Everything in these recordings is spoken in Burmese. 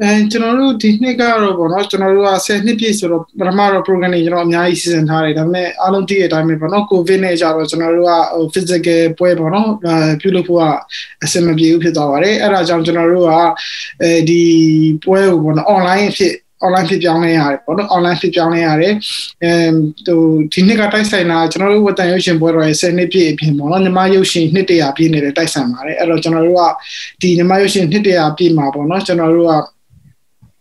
ကျွန်တော်တို့ဒီနှစ်ကတော့ပေါ့နော်ကျွန်တော်တို့က10နှစ်ပြည့်ဆိုတော့ပထမတော့ program တွေကျွန်တော်အများကြီးစီစဉ်ထားတယ်ဒါပေမဲ့အားလုံးတည့်တဲ့အတိုင်းပဲပေါ့နော် covid နဲ့ကြတော့ကျွန်တော်တို့ကphysical ပွဲပေါ့နော်ပြုလုပ်ဖို့ကအဆင်မပြေဘူးဖြစ်သွားပါတယ်အဲ့ဒါကြောင့်ကျွန်တော်တို့ကဒီပွဲကိုပေါ့နော် online ဖြစ်ပြောင်းလဲရတယ်ပေါ့နော် online ဖြစ်ပြောင်းလဲရတယ်ဒီနှစ်ကတိုက်ဆိုင်တာကျွန်တော်တို့ဝတ္တန်ရုပ်ရှင်ပွဲတော်ရဲ့10နှစ်ပြည့်အပြင်ပေါ့နော်ညီမရုပ်ရှင်နှစ်တရာပြည့်နေတဲ့တိုက်ဆိုင်ပါတယ်အဲ့တော့ကျွန်တော်တို့ကဒီညီမရုပ်ရှင်နှစ်တရာပြည့်မှာပေါ့နော်ကျွန်တော်တို့က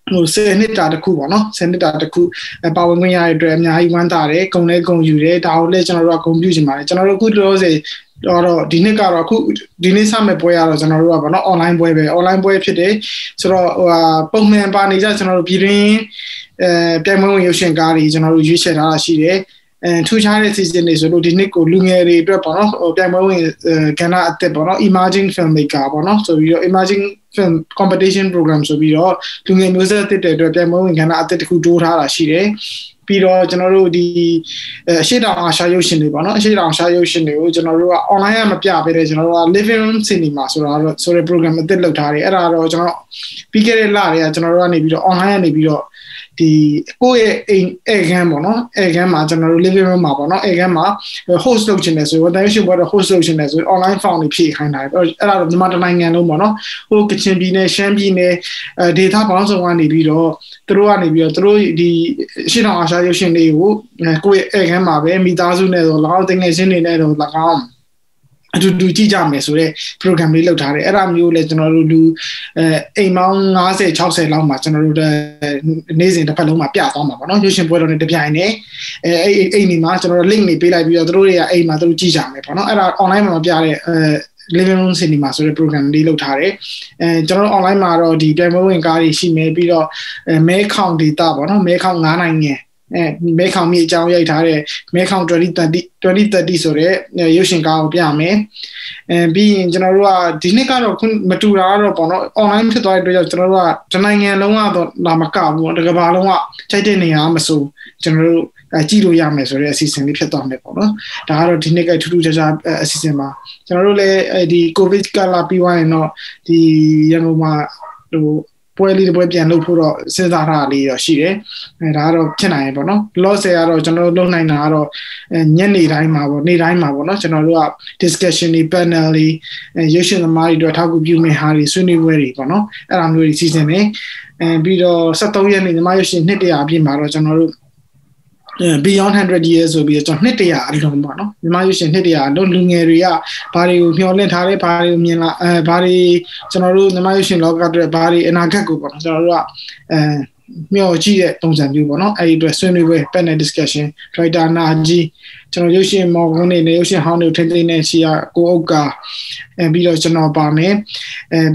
10နှစ်တာတစ်ခုပေါ့နော်10နှစ်တာတစ်ခုပါဝင်ခွင့်ရတဲ့အတွက်အများကြီးဝမ်းသာတယ်ဂုဏ်လည်းဂုဏ်ယူတယ်ဒါကိုလည်းကျွန်တော်တို့ကဂုဏ်ပြုချင်ပါတယ်ကျွန်တော်တို့အခုလောဆယ်တော့ဒီနှစ်ကတော့အခုဒီနေ့စမဲ့ပွဲရတော့ကျွန်တော်တို့ကပေါ့နော် online ပွဲပဲ online ပွဲဖြစ်တယ်ဆိုတော့ပုံမှန်ပါနေကြကျွန်တော်တို့ပြည်တွင်းပြိုင်ပွဲဝင်ရုပ်ရှင်ကားတွေကျွန်တော်တို့ရွေးချယ်ထားတာရှိတယ်ထူးခြားတဲ့ season တွေဆိုလို့ဒီနှစ်ကိုလူငယ်တွေအတွက်ပေါ့နော်ပြိုင်ပွဲဝင်ကဏ္ဍအသစ်ပေါ့နော် emerging filmmaker ပေါ့နော်ဆိုပြီးတော့ emerging film competition program ဆိုပြီးတော့လူငယ်မျိုးဆက်အသစ်တွေအတွက်ပြိုင်ပွဲဝင်ကဏ္ဍအသစ်တစ်ခုတိုးထားတာရှိတယ်ပြီးတော့ကျွန်တော်တို့ဒီအရှိတောင်အာရှရုပ်ရှင်တွေပေါ့နော်အရှိတောင်အာရှရုပ်ရှင်တွေကိုကျွန်တော်တို့က online ကမပြပေးတဲ့ကျွန်တော်တို့က living room cinema ဆိုတဲ့ program အသစ်လုပ်ထားတယ်အဲ့ဒါတော့ကျွန်တော်ပြီးခဲ့တဲ့လတွေကကျွန်တော်တို့ကနေပြီးတော့ online ကနေပြီးတော့ဒီကိုယ့်ရဲ့အိမ်အခန်းပေါ့နော်အခန်းမှာကျွန်တော်တို့ living room မှာပေါ့နော်အခန်းမှာ host လုပ်ချင်တယ်ဆိုတော့ television ပေါ်တော့ host လုပ်ချင်တယ်ဆို online form တွေဖြည့်ခိုင်းတာပဲအဲ့ဒါတော့မြန်မာနိုင်ငံလုံးပေါ့နော်ဟိုကချင်ပြည်နယ်ရှမ်းပြည်နယ်data ပေါင်းစုံကနေပြီးတော့သူတို့ဒီရှင်းအောင်အာရှရုပ်ရှင်တွေကိုကိုယ့်ရဲ့အခန်းမှာပဲမိသားစုနဲ့တော့၎င်းတင်ငယ်ချင်းတွေနဲ့တော့၎င်းအတူတူကြည့်ကြမယ်ဆိုတော့ program လေးလုပ်ထားတယ်အဲ့ဒါမျိုးလည်းကျွန်တော်တို့လူအိမ်ပေါင်း50 60လောက်မှာကျွန်တော်တို့နေ့စဉ်တစ်ဖက်လုံးမှာပြသွားမှာပေါ့နော်ရုပ်ရှင်ပွဲတော်နဲ့တပြိုင်နက်အိမ်နေမှာကျွန်တော်တို့ link တွေပေးလိုက်ပြီးတော့တို့တွေကအိမ်မှာတို့ကြည့်ကြမယ်ပေါ့နော်အဲ့ဒါ online မှာမပြတဲ့living room cinema ဆိုတဲ့ program လေးလုပ်ထားတယ်ကျွန်တော်တို့ online မှာတော့ဒီပြိုင်ပွဲဝင်ကားတွေရှိမယ်ပြီးတော့မဲခေါင် data ပေါ့နော်မဲခေါင်9နိုင်ငံမဲခေါင်မြေအကြောင်းရိုက်ထားတဲ့မဲခေါင်2030ဆိုတဲ့ရုပ်ရှင်ကားကိုပြမယ်ပြီးရင်ကျွန်တော်တို့ကဒီနှစ်ကတော့မတူတာတော့ပေါ့နော် online ဖြစ်သွားတဲ့အတွက်ကြောင့်ကျွန်တော်တို့ကတနိုင်ငံလုံးကတော့လာမကဘူးတကဘာလုံးကချိန်တဲ့နေရာမစိုးကျွန်တော်တို့ကြည့်လို့ရမယ်ဆိုတဲ့အစီအစဉ်လေးဖြစ်သွားမယ်ပေါ့နော်ဒါကတော့ဒီနှစ်ကထူးထူးခြားခြားအစီအစဉ်ပါကျွန်တော်တို့လည်းဒီ covid ကလာပြီးသွားရင်တော့ဒီရန်ကုန်မှာဟိုပွဲလေးတစ်ပွဲပြန်လုပ်ဖို့တော့စဉ်းစားထားတာလေးတော့ရှိတယ်ဒါကတော့ဖြစ်နိုင်ရင်ပေါ့နော် loss တွေကတော့ကျွန်တော်တို့လုပ်နိုင်တာကတော့ညနေတိုင်းမှာပေါ့နေ့တိုင်းမှာပေါ့နော်ကျွန်တော်တို့က discussion တွေ panel တွေရုပ်ရှင်သမားတွေအတွက်ထောက်ကူပြုမယ့်ဟာတွေဆွေးနွေးပွဲတွေပေါ့နော်အဲ့ဒါမျိုးတွေစီစဉ်မယ်ပြီးတော့73ရက်နေ့ညီမရုပ်ရှင်နှစ်တရာအပြည့်မှာတော့ကျွန်တော်တို့beyond 100 years ဆိုပြီးတော့ကျွန်တော်နှစ်တရာအလုံးပေါ့နော်မြန်မာရုပ်ရှင်နှစ်တရာလုံးလူငယ်တွေကဘာတွေကိုမျှော်လင့်ထားတယ်ဘာတွေကိုမြင်လာဘာတွေကျွန်တော်တို့မြန်မာရုပ်ရှင်လောကအတွက်ဘာတွေအနာဂတ်ကိုပေါ့နော်ကျွန်တော်တို့ကမျှော်ကြည့်တဲ့ပုံစံမျိုးပေါ့နော်အဲ့ဒီအတွက်ဆွေးနွေးပွဲ panel discussion writer နာကြီးကျွန်တော်ရုပ်ရှင်မော်ကွန်းနေရုပ်ရှင်ဟောင်းတွေထင်းထင်းနဲ့ရှိရကိုအုပ်ကပြီးတော့ကျွန်တော်ပါမယ်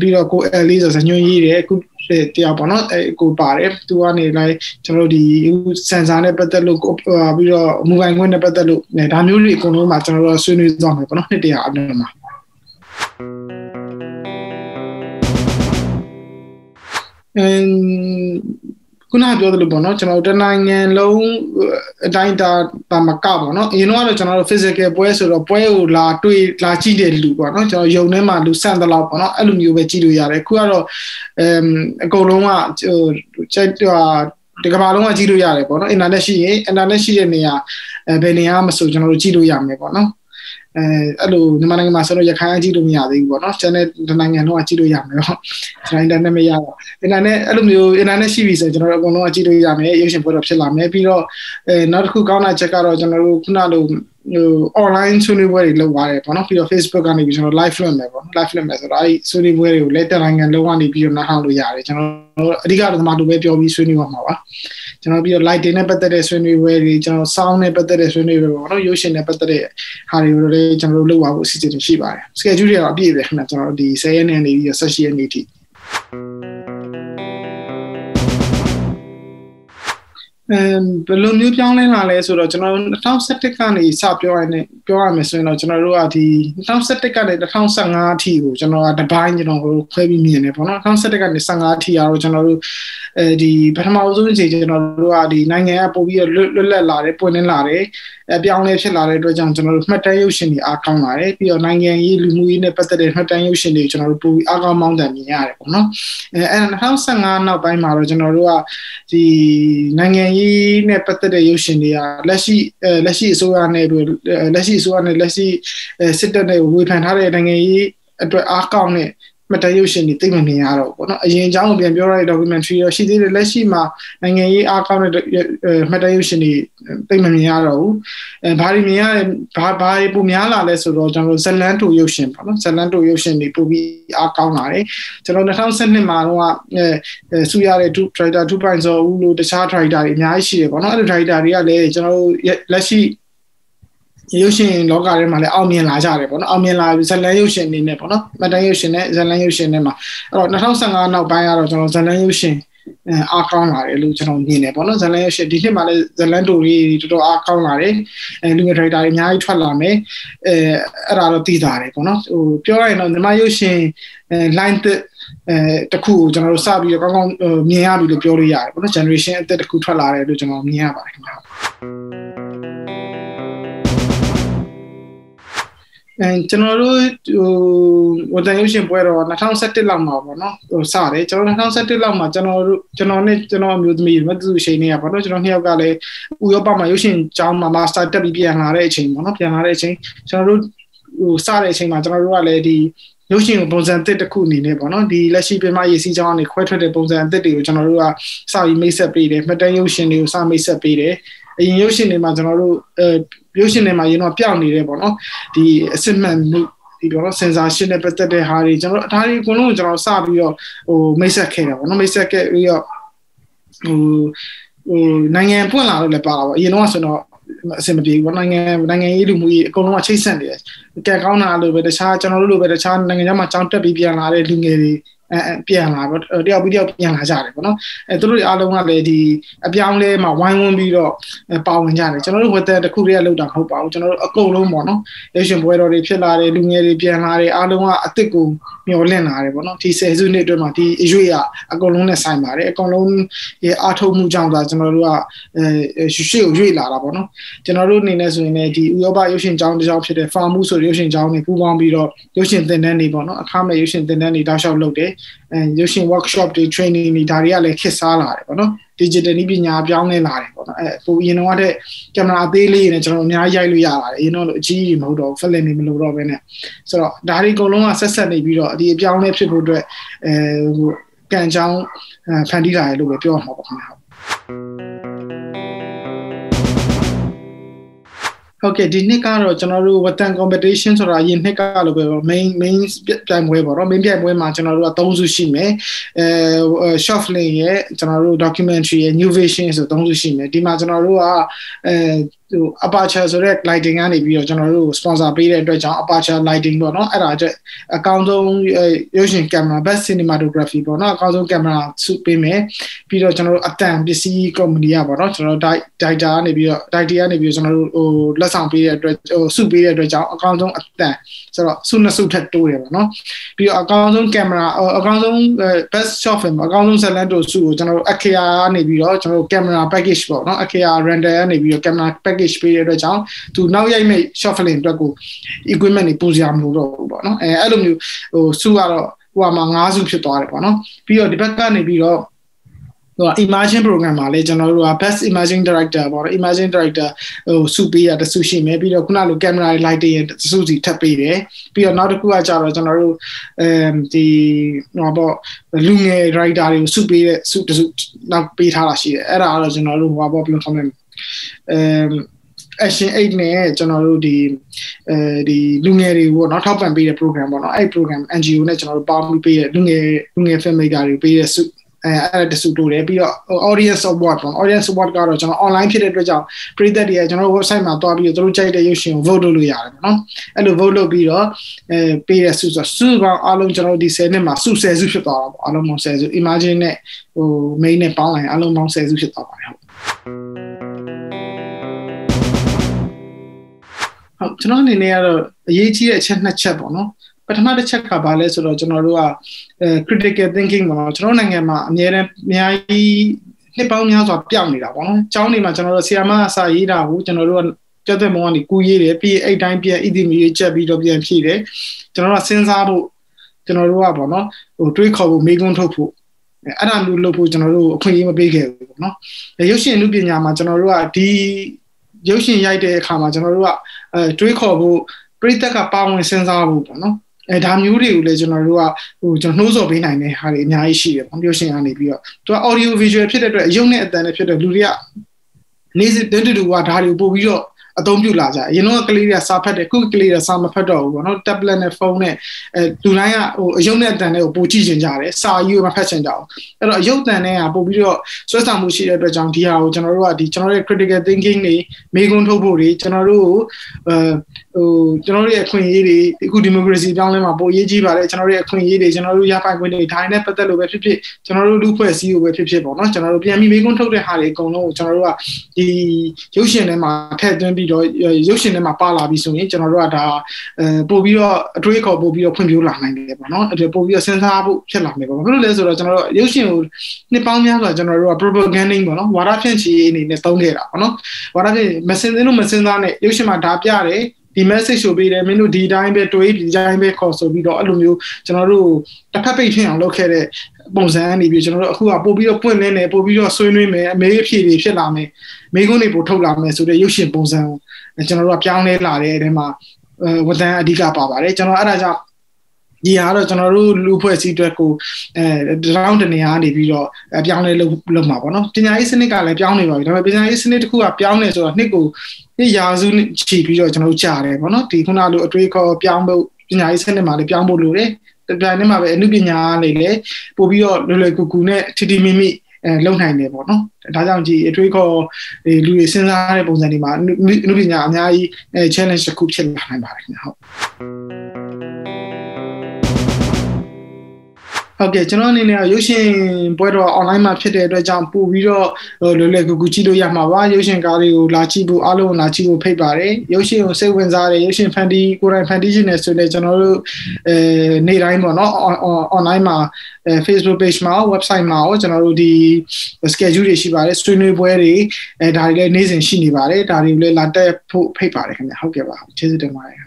ပြီးတော့ကိုအဲလေးဆိုညွှန်ရေးတယ်အခုတရားပေါ့နော်ကိုပါတယ်သူကနေလိုက်ကျွန်တော်တို့ဒီစင်ဆာနဲ့ပတ်သက်လို့ပြီးတော့မူပိုင်ခွင့်နဲ့ပတ်သက်လို့ဒါမျိုးတွေအကုန်လုံးမှာကျွန်တော်တို့ဆွေးနွေးသွားမယ်ပေါ့နော်နှစ်တရာအပြင်မှာခုနပြောသလိုပေါ့နော်ကျွန်တော်တို့တနိုင်ငံလုံးအတိုင်းတာမကပေါ့နော်အရင်တော့ကျွန်တော်တို့ physical ပွဲဆိုတော့ပွဲကိုလာကြည့်တဲ့လူပေါ့နော်ကျွန်တော်ယုံထဲမှာလူဆန့်တဲ့လောက်ပေါ့နော်အဲ့လိုမျိုးပဲကြည့်လို့ရတယ်ခုကတော့အကုန်လုံးကဒီကမ္ဘာလုံးကကြည့်လို့ရတယ်ပေါ့နော် internet ရှိတဲ့နေရာဘယ်နေရာမှဆိုကျွန်တော်တို့ကြည့်လို့ရမယ်ပေါ့နော်အဲ့လိုမြန်မာနိုင်ငံမှာဆိုတော့ရခိုင်အကြည့်လို့မရသေးဘူးပေါ့နော် channel တနိုင်ငံလုံးကကြည့်လို့ရမယ်ပေါ့ကျွန်တော် internet မရတော့ internet အဲ့လိုမျိုး internet ရှိပြီဆိုကျွန်တော်တို့အကုန်လုံးကကြည့်လို့ရမယ်ရုပ်ရှင်ပွဲတော့ဖြစ်လာမယ်ပြီးတော့နောက်တစ်ခုကောင်းတဲ့ချက်ကတော့ကျွန်တော်တို့ခုနလိုonline ဆွေးနွေးပွဲတွေလုပ်ပါတယ်ပေါ့နော်ပြီးတော့ Facebook ကနေပြီးကျွန်တော် live လွှင့်မယ်ပေါ့ live လွှင့်မယ်ဆိုတော့အဲ့ဆွေးနွေးပွဲတွေကိုလည်းတနိုင်ငံလုံးကနေပြီးတော့နားထောင်လို့ရတယ်ကျွန်တော်အဓိကတော့ဒီမှာတူပဲပြောပြီးဆွေးနွေးပါမှာပါကျွန်တော်ပြီးတော့ lighting နဲ့ပတ်သက်တဲ့ဆွေးနွေးပွဲတွေကျွန်တော် sound နဲ့ပတ်သက်တဲ့ဆွေးနွေးပွဲပေါ့နော်ရုပ်ရှင်နဲ့ပတ်သက်တဲ့ဟာတွေကိုလည်းကျွန်တော်တို့လုပ်ပါဖို့အစီအစဉ်ရှိပါတယ် schedule တွေတော့အပြည့်ပဲခင်ဗျကျွန်တော်ဒီ10ရက်နေ့နေပြီး18ရက်နေ့ထိ ဘယ်လိုမျိုးပြောင်းလဲလာလဲဆိုတော့ကျွန်တော်2011ကနေစပြောရမယ်ဆိုရင်တော့ကျွန်တော်တို့ကဒီ2011ကနေ2015အထိကိုကျွန်တော်ကတပိုင်းကျွန်တော်တို့ခွဲပြီးမြင်တယ်ပေါ့နော်2011ကနေ15အထိကတော့ကျွန်တော်တို့ဒီပထမဆုံးအချိန်ကျွန်တော်တို့ကဒီနိုင်ငံကပို့ပြီးလွတ်လပ်လာတယ်ပွင့်လင်းလာတယ်အပြောင်းလဲဖြစ်လာတဲ့အတွက်ကြောင့်ကျွန်တော်တို့မှတ်တမ်းရုပ်ရှင်တွေအားကောင်းလာတယ်ပြီးတော့နိုင်ငံရေးလူမှုရေးနဲ့ပတ်သက်တဲ့မှတ်တမ်းရုပ်ရှင်တွေကျွန်တော်တို့ပို့ပြီးအားကောင်းမောင်းတန်မြင်ရတယ်ပေါ့နော်အဲ2015နောက်ပိုင်းမှာတော့ကျွန်တော်တို့ကဒီနိုင်ငံရေးနဲ့ပတ်သက်တဲ့ရုပ်ရှင်တွေကလက်ရှိအစိုးရနဲ့လက်ရှိစစ်တပ်နဲ့ဝေဖန်ထားတဲ့နိုင်ငံရေးအတွက်အားကောင်းတဲ့မတရုပ်ရှင်တွေသိမမြင်ရတော့ပေါ့နော်အရင်အကြောင်းကိုပြန်ပြောရတဲ့ documentary ရောရှိသေးတယ်လက်ရှိမှာနိုင်ငံရေးအားကောင်းတဲ့မတရုပ်ရှင်တွေသိမမြင်ရတော့ဘူးဘာတွေမြင်ရလဲဘာတွေပုံများလာလဲဆိုတော့ကျွန်တော်ဇလန်တိုရုပ်ရှင်ပေါ့နော်ဇလန်တိုရုပ်ရှင်တွေပို့ပြီးအားကောင်းလာတယ်ကျွန်တော်2012မှာတော့ဆူရတဲ့ director 2.0ဦးလို့တခြား director တွေအများကြီးရှိတယ်ပေါ့နော်အဲ့ဒီ director တွေကလည်းကျွန်တော်လက်ရှိရုပ်ရှင်လောကထဲမှာလည်းအောင်မြင်လာကြတယ်ပေါ့နော်အောင်မြင်လာဇလန်ရုပ်ရှင်နေနဲ့ပေါ့နော်မတန်ရုပ်ရှင်နဲ့ဇလန်ရုပ်ရှင်နဲ့မှာအဲ့တော့2015နောက်ပိုင်းကတော့ကျွန်တော်ဇလန်ရုပ်ရှင်အားကောင်းလာတယ်လို့ကျွန်တော်မြင်တယ်ပေါ့နော်ဇလန်ရုပ်ရှင်ဒီနှစ်မှာလည်းဇလန်တိုတွေတော်တော်အားကောင်းလာတယ်လူငယ်ဒရိုက်တာတွေအများကြီးထွက်လာမယ်အဲ့ဒါတော့သိတာတယ်ပေါ့နော်ဟိုပြောရရင်တော့ညီမရုပ်ရှင်line တခုကိုကျွန်တော်တို့စပြီးတော့ကောင်းကောင်းမြင်ရပြီလို့ပြောလို့ရတယ်ပေါ့နော် generation အသက်တစ်ခုထွက်လာတယ်လို့ကျွန်တော်မြင်ရပါတယ်ခင်ဗျာကျွန်တော်တို့ဝန်ထမ်းရုပ်ရှင်ပွဲတော့2017လောက်မှာပေါ့နော်ဟိုစတယ်ကျွန်တော်2017လောက်မှာကျွန်တော်နဲ့ကျွန်တော်အမျိုးသမီးမတူရှိနေရပါတော့ကျွန်တော်နှစ်ယောက်ကလည်းဥရောပမှာရုပ်ရှင်ကျောင်းမှာ master တက်ပြီးပြန်လာတဲ့အချိန်ပေါ့နော်ပြန်လာတဲ့အချိန်ကျွန်တော်တို့ဟိုစတဲ့အချိန်မှာကျွန်တော်တို့ကလည်းဒီရုပ်ရှင်ကိုပုံစံအသစ်တစ်ခုအနေနဲ့ပေါ့နော်ဒီလက်ရှိပြင်မရေးစီးကြောင်းကနေခွဲထွက်တဲ့ပုံစံအသစ်တွေကိုကျွန်တော်တို့ကစပြီးမိတ်ဆက်ပေးတယ်မှတ်တမ်းရုပ်ရှင်တွေကိုစမိတ်ဆက်ပေးတယ်အရင်ရုပ်ရှင်တွေမှာကျွန်တော်တို့ရုပ်ရှင်တွေမှာရင်တော့ပြောင်းနေတယ်ပေါ့နော်ဒီအစစ်မှန်မှုဒီတော့ censorship နဲ့ပတ်သက်တဲ့ဟာတွေကျွန်တော်ဒါတွေအကုန်လုံးကိုကျွန်တော်စပြီးတော့ဟိုမိတ်ဆက်ခဲ့တာပေါ့နော်မိတ်ဆက်ခဲ့ပြီးတော့ဟိုနိုင်ငံပွင့်လာလို့လည်းပါတာပေါ့အရင်တော့ဆိုတော့အဆင်မပြေဘူးနိုင်ငံရေးလူမှုရေးအကုန်လုံးကချိတ်ဆက်နေတယ်ကဲကောင်းတာလို့ပဲတခြားကျွန်တော်တို့လိုပဲတခြားနိုင်ငံခြားမှာကြောင်းတက်ပြီးပြန်လာတဲ့လူငယ်တွေပြန်လာပေါ့တယောက်ပြီးတယောက်ပြန်လာကြတယ်ပေါ့နော်သူတို့အားလုံးကလည်းဒီအပြောင်းလဲမှာဝိုင်းဝန်းပြီးတော့ပါဝင်ကြတယ်ကျွန်တော်တို့ဝက်သက်တစ်ခုတည်းလောက်တာမဟုတ်ပါဘူးကျွန်တော်တို့အကုန်လုံးပေါ့နော်ရုပ်ရှင်ပွဲတော်တွေဖြစ်လာတယ်လူငယ်တွေပြန်လာတယ်အားလုံးကအစ်စ်ကိုမျှော်လင့်လာတယ်ပေါ့နော်ဒီ10စုနှစ်အတွင်းမှာဒီအရွေ့အကုန်လုံးနဲ့ဆိုင်ပါတယ်အကုန်လုံးရဲ့အားထုတ်မှုကြောင့်ဒါကျွန်တော်တို့ကရှေ့ကိုရွေ့လာတာပေါ့နော်ကျွန်တော်တို့အနေနဲ့ဆိုရင်လည်းဒီဥရောပရုပ်ရှင်ကျောင်းတစ်ကျောင်းဖြစ်တဲ့ Farm ဆိုတဲ့ရုပ်ရှင်ကျောင်းတွေပူးပေါင်းပြီးတော့ရုပ်ရှင်သင်တန်းတွေပေါ့နော်အခမဲ့ရုပ်ရှင်သင်တန်းတွေတောက်လျှောက်လုပ်တယ်ရုပ်ရှင် workshop တွေ training တွေဒါတွေကလည်းခေတ်စားလာတယ်ပေါ့နော် digital နည်းပညာပြောင်းလဲလာတယ်ပေါ့နော်ပိုအရင်တော့တဲ့ကင်မရာအသေးလေးနဲ့ကျွန်တော်အများကြီးရိုက်လို့ရပါတယ်အရင်တော့အကြီးကြီးမဟုတ်တော့ film တွေမလို့တော့ဘဲနဲ့ဆိုတော့ဒါတွေအကုန်လုံးကဆက်နေပြီးတော့ဒီအပြောင်းလဲဖြစ်ဖို့အတွက်ဟိုကံကြောင်းဖန်တီးလာတယ်လို့ပဲပြောမှာပါခင်ဗျာဟုတ်ကဲ့ဒီနှစ်ကတော့ကျွန်တော်တို့ Watan competition ဆိုတာယင်နှစ်ကလို့ပဲ main ပြိုင်ပွဲပေါ့နော် main ပြိုင်ပွဲမှာကျွန်တော်တို့က3စုရှိမယ်short film ရဲ့ကျွန်တော်တို့ documentary ရဲ့ new vision ဆို3စုရှိမယ်ဒီမှာကျွန်တော်တို့ကaperture ဆိုတဲ့ lighting ကနေပြီးတော့ကျွန်တော်တို့ sponsor ပေးတဲ့အတွက်ကြောင့် aperture lighting ပေါ့နော်အဲ့ဒါအတွက်အကောင်းဆုံးရုပ်ရှင်ကင်မရာ best cinematography ပေါ့နော်အကောင်းဆုံးကင်မရာဆုပေးမယ်ပြီးတော့ကျွန်တော်တို့အတန်ပစ္စည်း company ကပေါ့နော်ကျွန်တော်တို့ director ကနေပြီးတော့ကျွန်တော်တို့ဟိုလက်ဆောင်ပေးတဲ့အတွက်ဆုပေးတဲ့အတွက်ကြောင့်အကောင်းဆုံးအတန်ဆိုတော့ဆုနှစ်ဆုထပ်တိုးတယ်ပေါ့နော်ပြီးတော့အကောင်းဆုံးကင်မရာအကောင်းဆုံး best short film အကောင်းဆုံးဇာတ်လမ်းတိုဆုကိုကျွန်တော်တို့ Akira ကနေပြီးတော့ကျွန်တော်တို့ camera package ပေါ့နော် Akira render ကနေပြီးတော့ camera package ပေးတဲ့အတွက်ကြောင့်သူနောက်ရိုက်မဲ့ short film အတွက်ကို equipment တွေပူစရာမလိုတော့ဘူးပေါ့နော်အဲ့လိုမျိုးဟိုဆုကတော့ဟိုမှာ9ဆုဖြစ်သွားတယ်ပေါ့နော်ပြီးတော့ဒီဘက်ကနေပြီးတော့ဟို imagine program မှာလေကျွန်တော်တို့က best imaging director ပေါ့နော် imaging director ဟိုစုပေးရတစုရှိမယ်ပြီးတော့ခုနလို camera light တွေတစုစီထပ်ပေးတယ်ပြီးတော့နောက်တစ်ခုကကြတော့ကျွန်တော်တို့ဒီဟိုပေါ့လူငယ် director တွေကိုစုပေးတဲ့စုတစုနောက်ပေးထားတာရှိတယ်အဲ့ဒါကတော့ကျွန်တော်တို့ဟိုပေါ့ဘယ်လိုခေါ်မလဲaction 8နဲ့ကျွန်တော်တို့ဒီလူငယ်တွေကိုเนาะထောက်ပံ့ပေးတဲ့ program ပေါ့เนาะအဲ့ program NGO နဲ့ကျွန်တော်တို့ပေါင်းပြီးပေးတဲ့လူငယ် filmmaker တွေပေးတဲ့စုအဲ့ဒါတစုတိုးတယ်ပြီးတော့ audience award ပေါ့ audience award ကတော့ကျွန်တော် online ဖြစ်တဲ့အတွက်ကြောင့်ပရိသတ်တွေကကျွန်တော်တို့ website မှာတွားပြီးတော့သူတို့ကြိုက်တဲ့ရုပ်ရှင်ကို vote လုပ်လို့ရတယ်ပေါ့နော်အဲ့လို vote လုပ်ပြီးတော့ပေးတဲ့စုပေါင်းအားလုံးကျွန်တော်တို့ဒီ10နှစ်မှာစု10စုဖြစ်သွားတာပေါ့အားလုံးပေါင်း10စု imagine နဲ့ဟို main နဲ့ပေါင်းလိုက်အားလုံးပေါင်း10စုဖြစ်သွားပါတယ်ဟုတ် ဟုတ်ကျွန်တော်အနေနဲ့ကတော့အရေးကြီးတဲ့အချက်နှစ်ချက်ပေါ့နော်ပထမတစ်ချက်ကဘာလဲဆိုတော့ကျွန်တော်တို့ကcritical thinking ပေါ့နော်ကျွန်တော်နိုင်ငံမှာအများကြီးနှစ်ပေါင်းများစွာပြောင်းနေတာပေါ့နော်ကျောင်းတွေမှာကျွန်တော်တို့ဆီယာမအစာရေးတာကိုကျွန်တော်တို့ကကြက်တဲ့မောင်ကနေကူရေးတယ်ပြီးအဲ့တိုင်းပြန်ဣတိမီရေးချက်ပြီးတော့ပြန်ဖြည့်တယ်ကျွန်တော်တို့ကစဉ်းစားဖို့ကျွန်တော်တို့ကပေါ့နော်ဟိုတွေးခေါ်ဖို့မေးခွန်းထုတ်ဖို့အဲ့ဒါမျိုးလုပ်ဖို့ကျွန်တော်တို့အခွင့်အရေးမပေးခဲ့ဘူးပေါ့နော်ရုပ်ရှင်အမှုပညာမှာကျွန်တော်တို့ကဒီရုပ်ရှင်ရိုက်တဲ့အခါမှာကျွန်တော်တို့ကတွေးခေါ်ဖို့ပြိတ္တကပါဝင်စဉ်းစားဖို့ပေါ့နော်ဒါမျိုးတွေကိုလည်းကျွန်တော်တို့ကဟိုကျွန်တော်နှိုးဆော်ပေးနိုင်တဲ့ဟာတွေအများကြီးရှိတယ်ပေါ့ရုပ်ရှင်ကနေပြီးတော့သူက audio visual ဖြစ်တဲ့အတွက်ရုပ်နဲ့အသံနဲ့ဖြစ်တဲ့လူတွေကနေ့စဉ်တတူကဒါတွေကိုပို့ပြီးတော့အသုံးပြုလာကြအရင်တော့ကလေးတွေကစာဖတ်တယ်ခုကလေးတွေစာမဖတ်တော့ဘူးပေါ့နော် tablet နဲ့ဖုန်းနဲ့လူတိုင်းကဟိုအယုံနဲ့အတန်နဲ့ကိုပို့ကြည့်ချင်ကြတယ်စာကြီးကိုမဖတ်ချင်ကြဘူးအဲ့တော့အယုံတန်နဲ့ကပို့ပြီးတော့ဆွဲဆောင်မှုရှိတဲ့အတွက်ကြောင့်ဒီဟာကိုကျွန်တော်တို့ကဒီကျွန်တော်ရဲ့ critical thinking တွေမေးခွန်းထုတ်ဖို့တွေကျွန်တော်တို့ကျွန်တော်တို့ရဲ့အခွင့်အရေးတွေအခု democracy ပြောင်းလဲမှာပိုအရေးကြီးပါတယ်ကျွန်တော်တို့ရဲ့အခွင့်အရေးတွေကျွန်တော်တို့ရပိုင်ခွင့်တွေဒါနဲ့ပတ်သက်လို့ပဲဖြစ်ဖြစ်ကျွန်တော်တို့လူဖွဲ့စည်းကိုပဲဖြစ်ဖြစ်ပေါ့နော်ကျွန်တော်တို့ပြန်ပြီးမေးခွန်းထုတ်တဲ့ဟာတွေအကုန်လုံးကိုကျွန်တော်တို့ကဒီရုပ်ရှင်ထဲမှာထည့်သွင်းပြီးတော့ရုပ်ရှင်ထဲမှာပါလာပြီဆိုရင်ကျွန်တော်တို့ကဒါပို့ပြီးတော့အတွေးခေါ်ပို့ပြီးတော့ဖွံ့ဖြိုးလာနိုင်တယ်ပေါ့နော်ပို့ပြီးတော့စဉ်းစားဖို့ဖြစ်လာမယ်ပေါ့ဘာလို့လဲဆိုတော့ကျွန်တော်တို့ရုပ်ရှင်ကိုနှစ်ပေါင်းများစွာကျွန်တော်တို့က propaganda ပေါ့နော်ဝါဒဖြန့်ချီအနေနဲ့သုံးခဲ့တာပေါ့နော်ဝါဒဖြန့်မစင်သေးလို့မစင်သားနဲ့ရုပ်ရှင်မှာဒါပြတယ်ဒီ message ကိုပေးတယ်မင်းတို့ဒီတိုင်းပဲတွေးဒီတိုင်းပဲခေါ်ဆိုပြီးတော့အဲ့လိုမျိုးကျွန်တော်တို့တစ်ဖက်ပိတ်ဖြစ်အောင်လုပ်ခဲ့တဲ့ပုံစံအနေပြီးကျွန်တော်တို့အခုကပို့ပြီးတော့ပွင့်လင်းတယ်ပို့ပြီးတော့ဆွေးနွေးမယ်အမေးအဖြေတွေဖြစ်လာမယ်မိကုန်းတွေပို့ထုတ်လာမယ်ဆိုတဲ့ရုပ်ရှင်ပုံစံကိုကျွန်တော်တို့ကပြောင်းလဲလာတဲ့အဲမှာဝန်ထမ်းအဓိကပါပါတယ်ကျွန်တော်အဲ့ဒါကြောင့်ဒီဟာတော့ကျွန်တော်တို့လူဖွဲ့စည်းအတွက်ကိုတောင်းတနေရနေပြီးတော့ပြောင်းလဲလုပ်မှာပေါ့နော်ပညာရေးစနစ်ကလည်းပြောင်းနေပါပြီဒါပေမဲ့ပညာရေးစနစ်တစ်ခုကပြောင်းနေဆိုတော့နှစ်ကိုနှစ်ရာစုချီပြီးတော့ကျွန်တော်တို့ကြားတယ်ပေါ့နော်ဒီခုနလိုအတွေးခေါ်ပြောင်းဖို့ပညာရေးစနစ်မှာလည်းပြောင်းဖို့လိုတယ်တပြိုင်တည်းမှာပဲအနုပညာလေးလည်းပို့ပြီးတော့လွယ်လွယ်ကူကူနဲ့ထီထီမိမိလုံနိုင်တယ်ပေါ့နော်ဒါကြောင့်ဒီအတွေးခေါ်လူတွေစဉ်းစားတဲ့ပုံစံတွေမှာအနုပညာအများကြီးchallenge တစ်ခုဖြစ်လာနိုင်ပါတယ်ခင်ဗျဟုတ်ကဲ့ကျွန်တော်အနေနဲ့ရုပ်ရှင်ပွဲတော် online မှာဖြစ်တဲ့အတွက်ကြောင့်ပို့ပြီးတော့လွယ်လွယ်ကူကူကြည့်လို့ရမှာပါရုပ်ရှင်ကားတွေကိုလာကြည့်ဖို့အားလုံးလာကြည့်ဖို့ဖိတ်ပါတယ်ရုပ်ရှင်ကိုစိတ်ဝင်စားတယ်ရုပ်ရှင်ဖန်တီးကိုယ်တိုင်ဖန်တီးခြင်းနဲ့ဆိုလည်းကျွန်တော်တို့နေ့တိုင်းပေါ့နော် online မှာFacebook page မှာ website မှာကျွန်တော်တို့ဒီ schedule တွေရှိပါတယ်ဆွေးနွေးပွဲတွေဒါတွေလည်းနေ့စဉ်ရှိနေပါတယ်ဒါတွေကိုလည်းလာတက်ဖို့ဖိတ်ပါတယ်ခင်ဗျဟုတ်ကဲ့ပါကျေးဇူးတင်ပါတယ်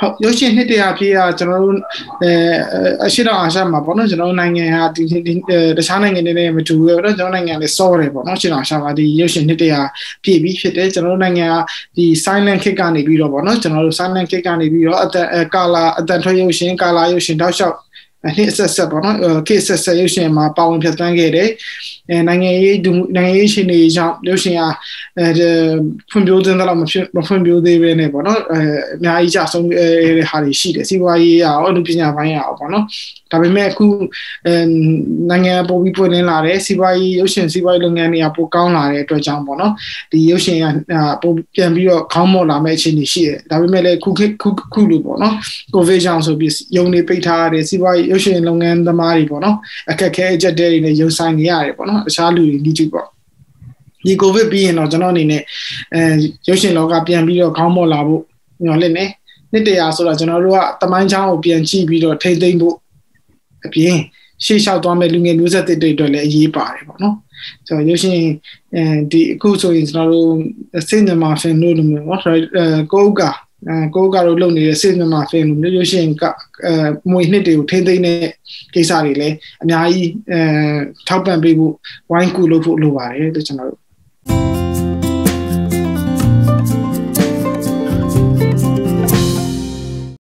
ဟုတ်ရုပ်ရှင်နှစ်တရာပြည့်ကကျွန်တော်တို့အရှိတောင်အာရှမှာပေါ့နော်ကျွန်တော်တို့နိုင်ငံဟာဒီတခြားနိုင်ငံတွေနဲ့မတူဘူးပေါ့နော်ကျွန်တော်နိုင်ငံလည်းစောတယ်ပေါ့နော်အရှိတောင်အာရှမှာဒီရုပ်ရှင်နှစ်တရာပြည့်ပြီးဖြစ်တယ်ကျွန်တော်တို့နိုင်ငံကဒီ silent kick ကနေပြီးတော့ပေါ့နော်ကျွန်တော်တို့ silent kick ကနေပြီးတော့ကာလာအတန်ထွက်ရုပ်ရှင်ကာလာရုပ်ရှင်တောက်လျှောက်နှစ်ဆက်ပေါ့နော်ခေတ်ဆက်ရုပ်ရှင်မှာပါဝင်ဖြတ်သန်းခဲ့တယ်နိုင်ငံရေးရှင်တွေကြောင့်ရုပ်ရှင်ကဖွံ့ဖြိုးတဲ့လောက်မဖွံ့ဖြိုးသေးပဲနဲ့ပေါ့နော်အများကြီးကြဆုံးတဲ့ဟာတွေရှိတယ်စီးပွားရေးရောအမှုပညာပိုင်းရောပေါ့နော်ဒါပေမဲ့အခုနိုင်ငံပိုပြီးပွင့်လင်းလာတယ်စီးပွားရေးရုပ်ရှင်စီးပွားရေးလုပ်ငန်းတွေကပိုကောင်းလာတဲ့အတွက်ကြောင့်ပေါ့နော်ဒီရုပ်ရှင်ကပိုပြန်ပြီးတော့ခေါင်းမော့လာမယ့်အခြေအနေရှိတယ်ဒါပေမဲ့လည်းခုလို့ပေါ့နော်ကိုဗစ်ကြောင့်ဆိုပြီးယုံနေပိတ်ထားရတယ်စီးပွားရေးရုပ်ရှင်လုပ်ငန်းသမားတွေပေါ့နော်အခက်အခဲအကျက်တဲတွေနဲ့ရုပ်ဆိုင်နေရတယ်ပေါ့နော်တခြားလူတွေဒီကြည့်ပေါ့ဒီကိုဗစ်ပြီးရင်တော့ကျွန်တော်အနေနဲ့ရုပ်ရှင်လောကပြန်ပြီးတော့ခေါင်းမော့လာဖို့ညှော်လင့်နေနှစ်တရာဆိုတော့ကျွန်တော်တို့ကတမိုင်းချောင်းကိုပြန်ကြည့်ပြီးတော့ထိမ့်သိမ့်ဖို့အပြင်ရှေ့လျှောက်သွားမဲ့လူငယ်မျိုးဆက်တွေအတွက်လည်းအရေးပါတယ်ပေါ့နော်ဆိုတော့ရုပ်ရှင်ဒီအခုဆိုရင်ကျွန်တော်တို့စိတ်မြန်မာဖင်လို့လို့မျိုးပေါ့ကိုကတော့လုပ်နေတဲ့စိတ်မြန်မာဖင်လို့မျိုးရုပ်ရှင်ကမွေနှစ်တွေကိုထိမ့်သိမ့်တဲ့ကိစ္စတွေလည်းအများကြီးထောက်ပံ့ပေးဖို့ဝိုင်းကူလုပ်ဖို့လိုပါတယ်လို့ကျွန်တော်တို့